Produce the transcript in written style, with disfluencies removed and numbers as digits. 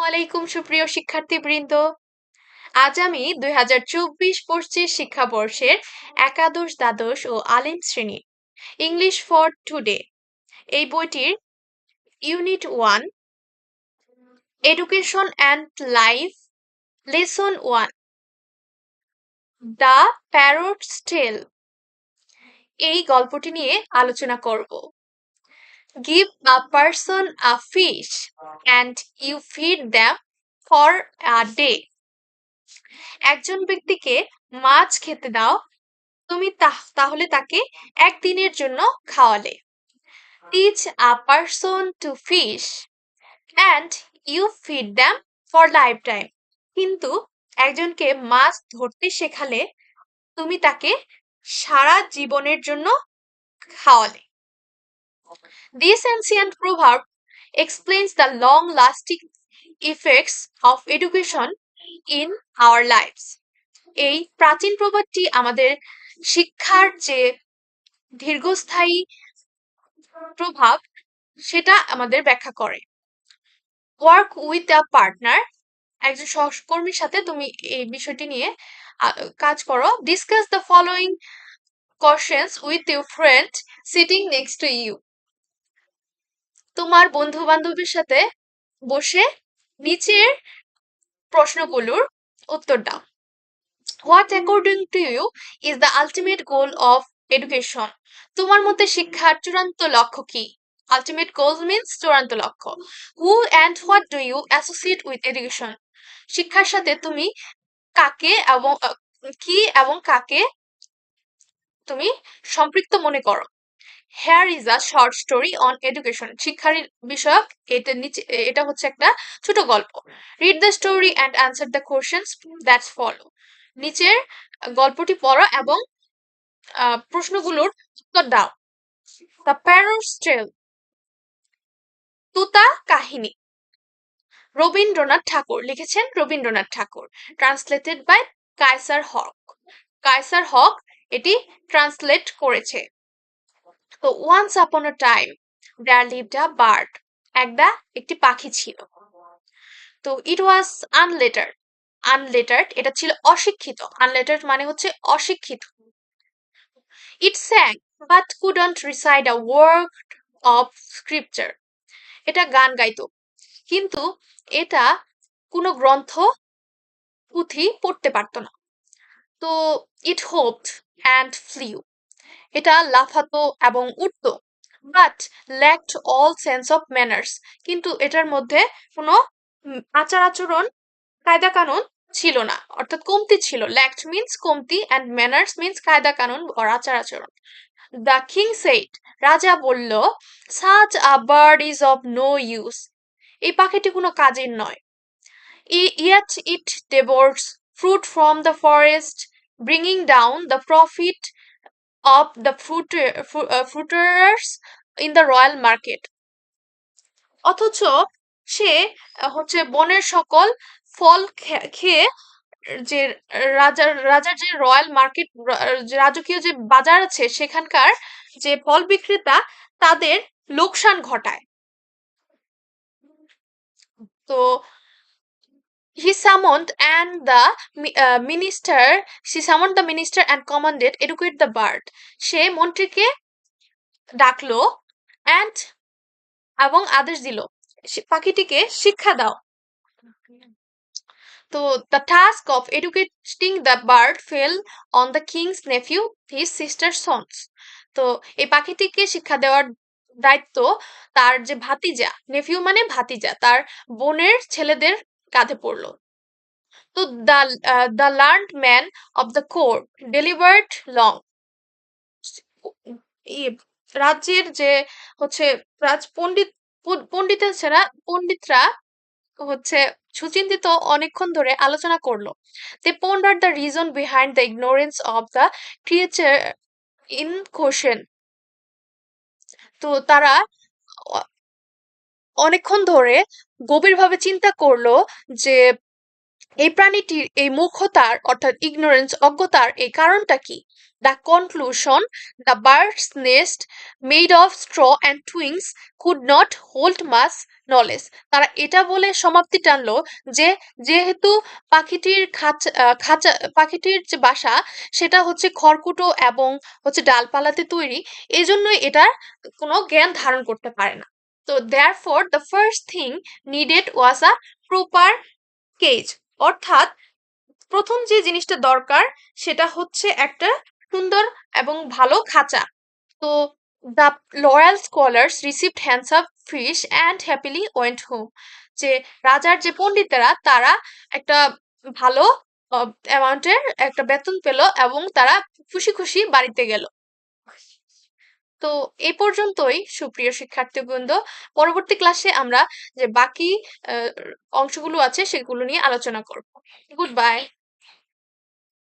আলাইকুম সুপ্রিয় শিক্ষার্থীবৃন্দ। আজ আমি 2024-25 শিক্ষাবর্ষের একাদশ দ্বাদশ ও আলিম শ্রেণীর ইংলিশ ফর টুডে এই বইটির unit 1 education and life lesson 1 the parrots tell এই গল্পটি নিয়ে আলোচনা করব। Give a person a fish and you feed them for a day. একজন ব্যক্তিকে মাছ খেতে দাও, তুমি তাহলে তাকে একদিনের জন্য খাওয়ালে। Teach a person to fish and you feed them for lifetime. কিন্তু একজনকে মাছ ধরতে শেখালে, তুমি তাকে সারা জীবনের জন্য খাওয়ালে। This ancient proverb explains the long-lasting effects of education in our lives. এই প্রাচীন প্রবাদটি আমাদের শিক্ষার যে দীর্ঘস্থায়ী প্রভাব সেটা আমাদের ব্যাখ্যা করে। ওয়ার্ক উইথ আ পার্টনার, একজন সহকর্মীর সাথে তুমি এই বিষয়টি নিয়ে কাজ করো। Discuss the following questions with your friend sitting next to you, তোমার বন্ধু বান্ধবের সাথে বসে নিচের প্রশ্নগুলোর উত্তর দাও। What according to you is the ultimate goal of education? তোমার মতে শিক্ষার চূড়ান্ত লক্ষ্য কি? Ultimate goal means চূড়ান্ত লক্ষ্য। Who and what do you associate with education? শিক্ষার সাথে তুমি কাকে এবং কি এবং কাকে তুমি সম্পৃক্ত মনে করো? Here is a short story on education. শিক্ষার বিষয়ক এটা হচ্ছে একটা ছোট গল্প। Read the story and answer the questions that follow. নিচের গল্পটি পড়ো এবং প্রশ্নগুলোর উত্তর দাও। The Parrot's Tale, তুতা কাহিনী। রবীন্দ্রনাথ ঠাকুর লিখেছেন, রবীন্দ্রনাথ ঠাকুর। ট্রান্সলেটেড বাই কায়সার হক। কায়সার হক এটি ট্রান্সলেট করেছে। তো once upon a time there lived a bird. একটি পাখি ছিল। তো it was unlettered. Unlettered এটা ছিল অশিক্ষিত। Unlettered মানে হচ্ছে অশিক্ষিত। It sang but couldn't recite a word of scripture. এটা গান গাইতো, কিন্তু এটা কোনো গ্রন্থ পুঁথি পড়তে পারতো না। তো it hoped and flew. এটা লাফাতো এবং উঠতো, but lacked all sense of manners. কিন্তু এটার মধ্যে কোনো আচার আচরণ কায়দা কানুন ছিল না, অর্থাৎ কমতি ছিল। lacked means কমতি and manners means কায়দা কানুন or আচার আচরণ। The king said, রাজা বলল, such a bird is of no use. এই পাখিটি কোনো কাজের নয়। Yet it devours fruit from the forest, bringing down the profit of the fruiterers in the royal market. অথচ সে হচ্ছে বনের সকল ফল খেয়ে যে রাজার যে রয়্যাল মার্কেট, রাজকীয় যে বাজার আছে সেখানকার যে ফল বিক্রেতা তাদের লোকসান ঘটায়। তো he summoned the minister and commanded educate the bird. সে মন্ত্রীকে ডাকলো এবং আদেশ দিল পাখিটিকে শিক্ষা দাও। তো the task of educating the bird fell on the king's nephew, his sister's sons. তো এই পাখিটিকে শিক্ষা দেওয়ার দায়িত্ব তার যে ভাতিজা, নেফিউ মানে ভাতিজা, তার বোনের ছেলেদের কাঁধে পড়লো। তো the learned man of the court delivered long. রাজ্যের যে হচ্ছে পণ্ডিতরা হচ্ছে সুচিন্তিত অনেকক্ষণ ধরে আলোচনা করলো। They pondered the reason behind the ignorance of the creature in question. তো তারা অনেকক্ষণ ধরে গভীরভাবে চিন্তা করলো যে এই প্রাণীটির এই মূর্খতার অর্থাৎ ইগনোরেন্স, অজ্ঞতার এই কারণটা কি। The conclusion, the bird's nest made of straw and twigs could not hold much knowledge. তারা এটা বলে সমাপ্তি টানলো যে যেহেতু পাখিটির যে বাসা সেটা হচ্ছে খড়কুটো এবং হচ্ছে ডালপালাতে তৈরি, এই জন্যই এটার কোনো জ্ঞান ধারণ করতে পারে না। তো therefore the first thing needed was a proper cage, অর্থাৎ প্রথম যে জিনিসটা দরকার সেটা হচ্ছে একটা সুন্দর এবং ভালো খাঁচা। তো the loyal scholars received handsome fish and happily went home. যে রাজার যে পণ্ডিতেরা তারা একটা ভালো অ্যামাউন্টের একটা বেতন পেল এবং তারা খুশি খুশি বাড়িতে গেল। তো এই পর্যন্তই সুপ্রিয় শিক্ষার্থীবৃন্দ। পরবর্তী ক্লাসে আমরা যে বাকি অংশগুলো আছে সেগুলো নিয়ে আলোচনা করব। Good bye.